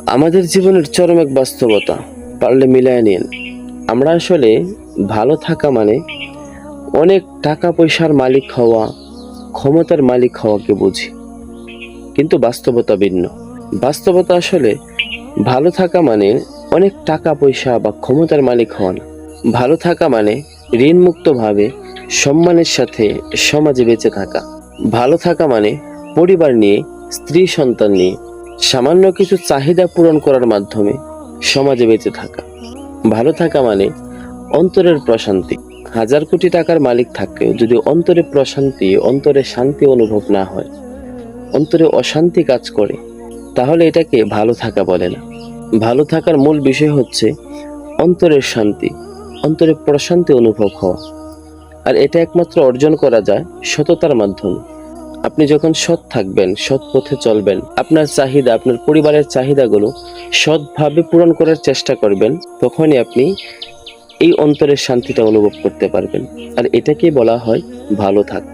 আমাদের জীবনের চরম এক বাস্তবতা, পারলে মিলায় নিন। আমরা আসলে ভালো থাকা মানে অনেক টাকা পয়সার মালিক হওয়া, ক্ষমতার মালিক হওয়াকে বুঝি, কিন্তু বাস্তবতা ভিন্ন। বাস্তবতা আসলে ভালো থাকা মানে অনেক টাকা পয়সা বা ক্ষমতার মালিক হওয়া না। ভালো থাকা মানে ঋণমুক্তভাবে সম্মানের সাথে সমাজে বেঁচে থাকা। ভালো থাকা মানে পরিবার নিয়ে, স্ত্রী সন্তান নিয়ে সামান্য কিছু চাহিদা পূরণ করার মাধ্যমে সমাজে বেঁচে থাকা। ভালো থাকা মানে অন্তরের প্রশান্তি। হাজার কোটি টাকার মালিক থাকলেও যদি অন্তরে প্রশান্তি, অন্তরে শান্তি অনুভব না হয়, অন্তরে অশান্তি কাজ করে, তাহলে এটাকে ভালো থাকা বলে না। ভালো থাকার মূল বিষয় হচ্ছে অন্তরের শান্তি, অন্তরে প্রশান্তি অনুভব হওয়া। আর এটা একমাত্র অর্জন করা যায় সততার মাধ্যমে। আপনি যখন সৎ থাকবেন, সৎ পথে চলবেন, আপনার চাহিদা, আপনার পরিবারের চাহিদাগুলো সৎভাবে পূরণ করার চেষ্টা করবেন, তখনই আপনি এই অন্তরের শান্তিটা অনুভব করতে পারবেন। আর এটাকেই বলা হয় ভালো থাকা।